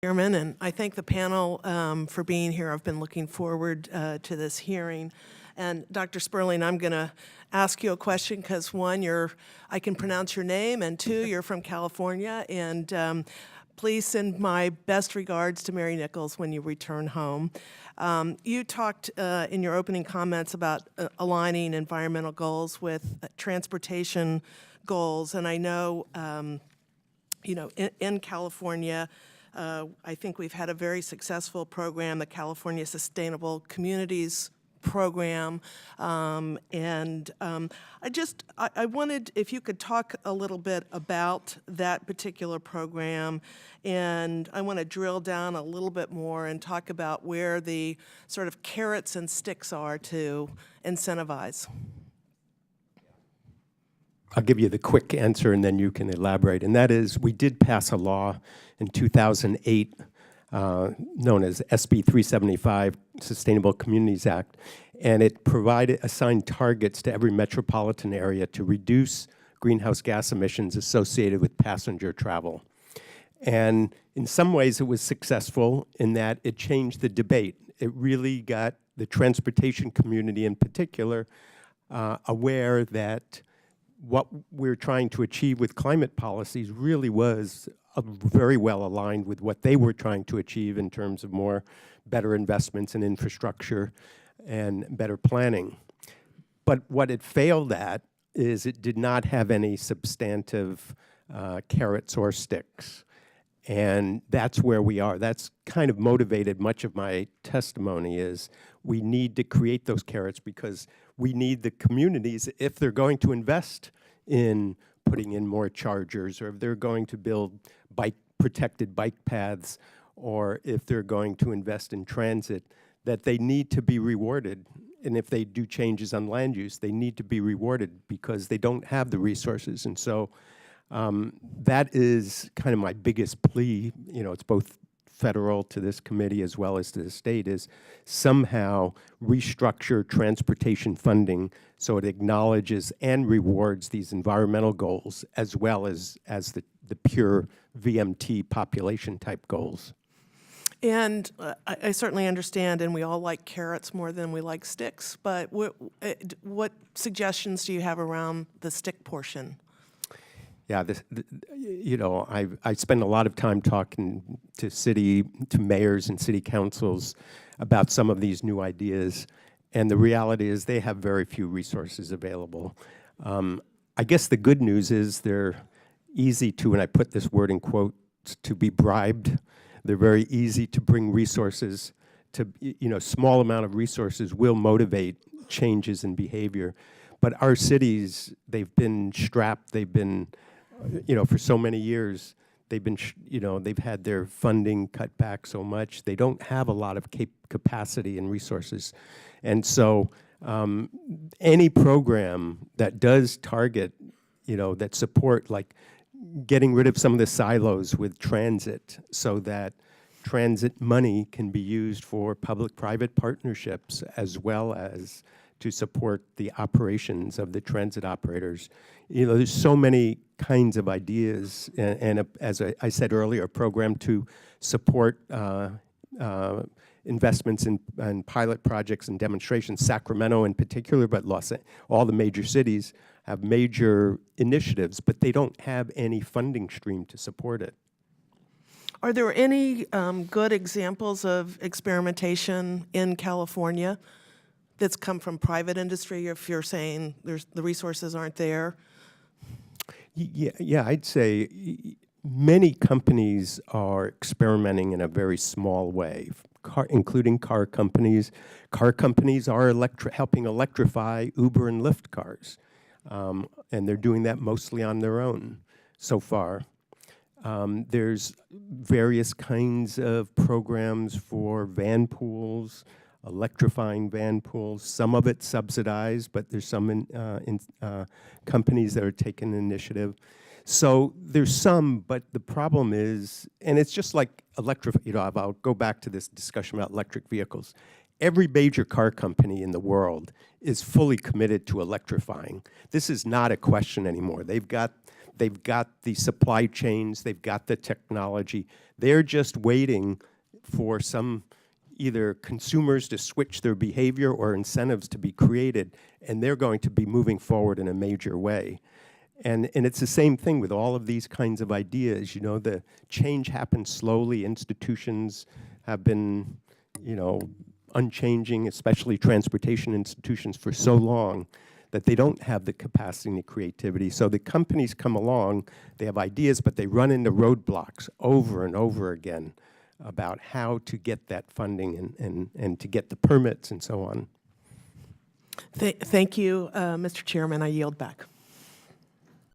Chairman, and I thank the panel for being here. I've been looking forward to this hearing. And Dr. Sperling, I'm going to ask you a question because one, I can pronounce your name, and two, you're from California. And please send my best regards to Mary Nichols when you return home. You talked in your opening comments about aligning environmental goals with transportation goals, and I know, in California, I think we've had a very successful program, the California Sustainable Communities Program, and I wanted, if you could talk a little bit about that particular program, and I want to drill down a little bit more and talk about where the sort of carrots and sticks are to incentivize. I'll give you the quick answer and then you can elaborate. And that is, we did pass a law in 2008 known as SB 375, Sustainable Communities Act, and it assigned targets to every metropolitan area to reduce greenhouse gas emissions associated with passenger travel. And in some ways it was successful in that it changed the debate. It really got the transportation community in particular aware that what we're trying to achieve with climate policies really was very well aligned with what they were trying to achieve in terms of better investments in infrastructure and better planning. But what it failed at is it did not have any substantive carrots or sticks. And that's where we are. That's kind of motivated much of my testimony is we need to create those carrots because we need the communities, if they're going to invest in putting in more chargers, or if they're going to build protected bike paths, or if they're going to invest in transit, that they need to be rewarded. And if they do changes on land use, they need to be rewarded because they don't have the resources. And so that is kind of my biggest plea. It's both federal to this committee as well as to the state, is somehow restructure transportation funding so it acknowledges and rewards these environmental goals as well as the pure VMT population type goals. And I certainly understand, and we all like carrots more than we like sticks, but what suggestions do you have around the stick portion? Yeah, I spend a lot of time talking to mayors and city councils about some of these new ideas, and the reality is they have very few resources available. I guess the good news is they're easy to, and I put this word in quotes, to be bribed. They're very easy to bring resources to, small amount of resources will motivate changes in behavior. But our cities, they've been strapped, they've been, for so many years, they've been, they've had their funding cut back so much, they don't have a lot of capacity and resources. And so any program that does target, that support, like getting rid of some of the silos with transit so that transit money can be used for public-private partnerships as well as to support the operations of the transit operators. There's so many kinds of ideas, and as I said earlier, a program to support investments in pilot projects and demonstrations. Sacramento in particular, but all the major cities have major initiatives, but they don't have any funding stream to support it. Are there any good examples of experimentation in California that's come from private industry, if you're saying the resources aren't there? Yeah, I'd say many companies are experimenting in a very small way, including car companies. Car companies are helping electrify Uber and Lyft cars, and they're doing that mostly on their own so far. There's various kinds of programs for van pools, electrifying van pools, some of it subsidized, but there's some companies that are taking initiative. So there's some, but the problem is, and it's just like I'll go back to this discussion about electric vehicles. Every major car company in the world is fully committed to electrifying. This is not a question anymore. They've got They've got the supply chains, they've got the technology. They're just waiting for some either consumers to switch their behavior or incentives to be created, and they're going to be moving forward in a major way. And it's the same thing with all of these kinds of ideas. You know, the change happens slowly. Institutions have been, you know, unchanging, especially transportation institutions, for so long that they don't have the capacity and creativity. So the companies come along, they have ideas, but they run into roadblocks over and over again about how to get that funding and to get the permits and so on. Thank you, Mr. Chairman. I yield back.